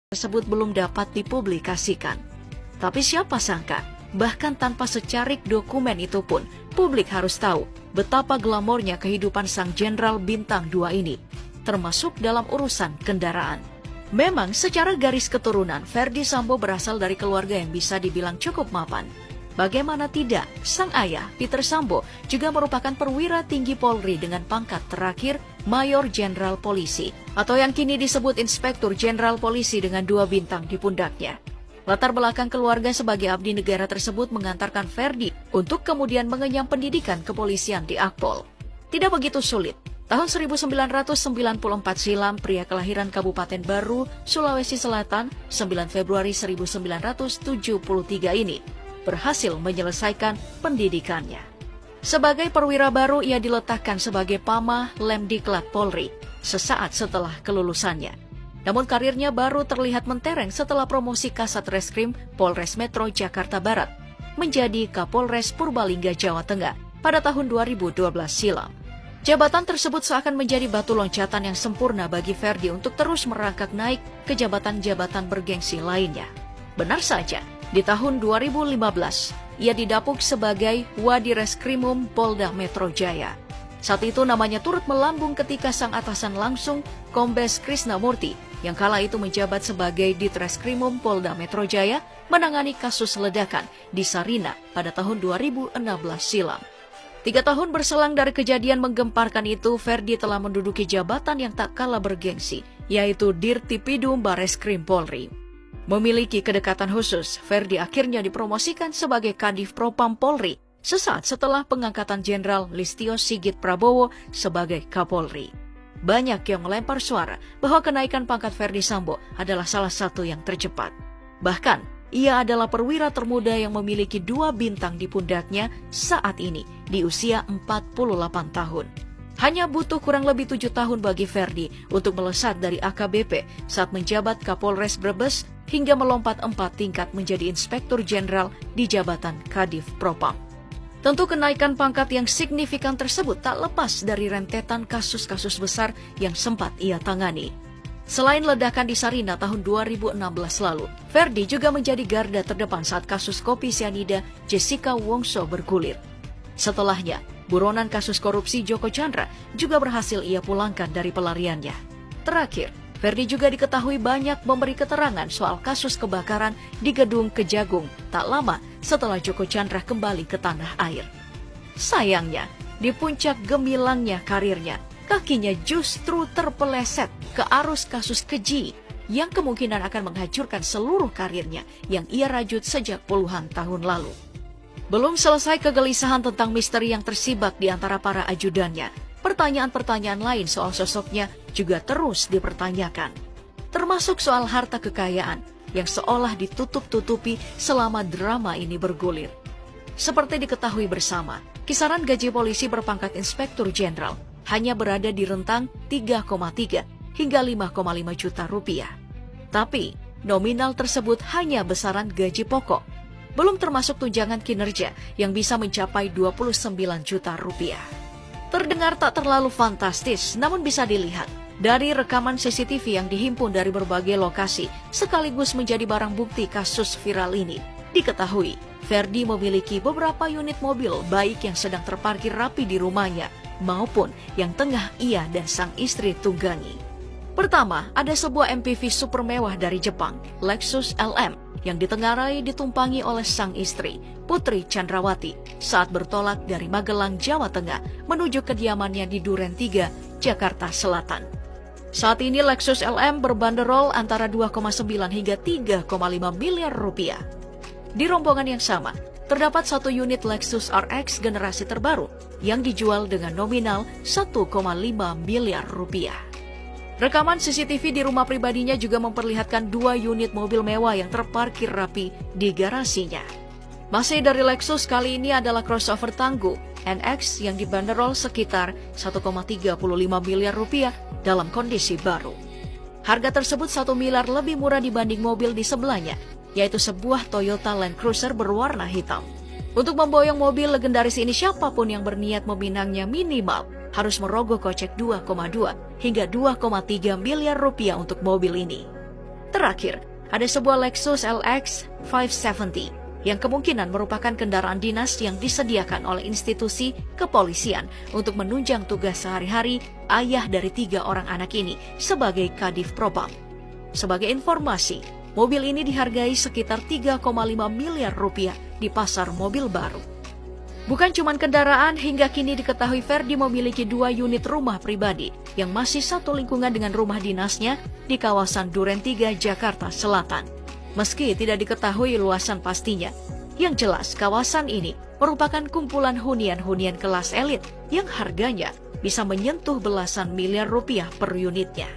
tersebut belum dapat dipublikasikan. Tapi siapa sangka, bahkan tanpa secarik dokumen itu pun, publik harus tahu betapa glamornya kehidupan sang jenderal bintang 2 ini, termasuk dalam urusan kendaraan. Memang secara garis keturunan, Ferdy Sambo berasal dari keluarga yang bisa dibilang cukup mapan. Bagaimana tidak, sang ayah, Peter Sambo, juga merupakan perwira tinggi Polri dengan pangkat terakhir Mayor Jenderal Polisi, atau yang kini disebut Inspektur Jenderal Polisi dengan 2 bintang di pundaknya. Latar belakang keluarga sebagai abdi negara tersebut mengantarkan Ferdy untuk kemudian mengenyam pendidikan kepolisian di Akpol. Tidak begitu sulit. Tahun 1994 silam, pria kelahiran Kabupaten Baru, Sulawesi Selatan, 9 Februari 1973 ini, berhasil menyelesaikan pendidikannya. Sebagai perwira baru, ia diletakkan sebagai Pamah Lemdiklat Polri sesaat setelah kelulusannya. Namun karirnya baru terlihat mentereng setelah promosi Kasat Reskrim Polres Metro Jakarta Barat menjadi Kapolres Purbalingga, Jawa Tengah pada tahun 2012 silam. Jabatan tersebut seakan menjadi batu loncatan yang sempurna bagi Ferdy untuk terus merangkak naik ke jabatan-jabatan bergengsi lainnya. Benar saja, di tahun 2015, ia didapuk sebagai Wadireskrimum Polda Metro Jaya. Saat itu namanya turut melambung ketika sang atasan langsung, Kombes Krisnamurti, yang kala itu menjabat sebagai Ditreskrimum Polda Metro Jaya, menangani kasus ledakan di Sarina pada tahun 2016 silam. 3 tahun berselang dari kejadian menggemparkan itu, Ferdy telah menduduki jabatan yang tak kalah bergengsi, yaitu Dirtipidum Bareskrim Polri. Memiliki kedekatan khusus, Ferdy akhirnya dipromosikan sebagai Kadif Propam Polri sesaat setelah pengangkatan Jenderal Listio Sigit Prabowo sebagai Kapolri. Banyak yang melempar suara bahwa kenaikan pangkat Ferdy Sambo adalah salah satu yang tercepat. Bahkan, ia adalah perwira termuda yang memiliki 2 bintang di pundaknya saat ini di usia 48 tahun. Hanya butuh kurang lebih 7 tahun bagi Ferdy untuk melesat dari AKBP saat menjabat Kapolres Brebes hingga melompat 4 tingkat menjadi Inspektur Jenderal di jabatan Kadif Propam. Tentu kenaikan pangkat yang signifikan tersebut tak lepas dari rentetan kasus-kasus besar yang sempat ia tangani. Selain ledakan di Sarina tahun 2016 lalu, Ferdy juga menjadi garda terdepan saat kasus kopi sianida Jessica Wongso bergulir. Setelahnya, buronan kasus korupsi Joko Chandra juga berhasil ia pulangkan dari pelariannya. Terakhir, Ferdy juga diketahui banyak memberi keterangan soal kasus kebakaran di Gedung Kejagung tak lama setelah Joko Chandra kembali ke tanah air. Sayangnya, di puncak gemilangnya karirnya, kakinya justru terpeleset ke arus kasus keji yang kemungkinan akan menghancurkan seluruh karirnya yang ia rajut sejak puluhan tahun lalu. Belum selesai kegelisahan tentang misteri yang tersibak di antara para ajudannya, pertanyaan-pertanyaan lain soal sosoknya juga terus dipertanyakan. Termasuk soal harta kekayaan yang seolah ditutup-tutupi selama drama ini bergulir. Seperti diketahui bersama, kisaran gaji polisi berpangkat Inspektur Jenderal hanya berada di rentang 3,3 hingga 5,5 juta rupiah. Tapi, nominal tersebut hanya besaran gaji pokok, belum termasuk tunjangan kinerja yang bisa mencapai 29 juta rupiah. Terdengar tak terlalu fantastis, namun bisa dilihat dari rekaman CCTV yang dihimpun dari berbagai lokasi sekaligus menjadi barang bukti kasus viral ini. Diketahui, Ferdy memiliki beberapa unit mobil baik yang sedang terparkir rapi di rumahnya maupun yang tengah ia dan sang istri tunggangi. Pertama, ada sebuah MPV super mewah dari Jepang, Lexus LM, yang ditengarai ditumpangi oleh sang istri, Putri Chandrawati, saat bertolak dari Magelang, Jawa Tengah, menuju kediamannya di Duren 3, Jakarta Selatan. Saat ini Lexus LM berbanderol antara 2,9 hingga 3,5 miliar rupiah. Di rombongan yang sama, terdapat 1 unit Lexus RX generasi terbaru yang dijual dengan nominal 1,5 miliar rupiah. Rekaman CCTV di rumah pribadinya juga memperlihatkan 2 unit mobil mewah yang terparkir rapi di garasinya. Masih dari Lexus, kali ini adalah crossover tangguh NX yang dibanderol sekitar 1,35 miliar rupiah dalam kondisi baru. Harga tersebut 1 miliar lebih murah dibanding mobil di sebelahnya, yaitu sebuah Toyota Land Cruiser berwarna hitam. Untuk memboyong mobil legendaris ini, siapapun yang berniat meminangnya minimal harus merogoh kocek 2,2 hingga 2,3 miliar rupiah untuk mobil ini. Terakhir, ada sebuah Lexus LX 570 yang kemungkinan merupakan kendaraan dinas yang disediakan oleh institusi kepolisian untuk menunjang tugas sehari-hari ayah dari 3 orang anak ini sebagai Kadif Propam. Sebagai informasi, mobil ini dihargai sekitar 3,5 miliar rupiah di pasar mobil baru. Bukan cuma kendaraan, hingga kini diketahui Ferdi memiliki 2 unit rumah pribadi yang masih satu lingkungan dengan rumah dinasnya di kawasan Duren 3, Jakarta Selatan. Meski tidak diketahui luasan pastinya, yang jelas kawasan ini merupakan kumpulan hunian-hunian kelas elit yang harganya bisa menyentuh belasan miliar rupiah per unitnya.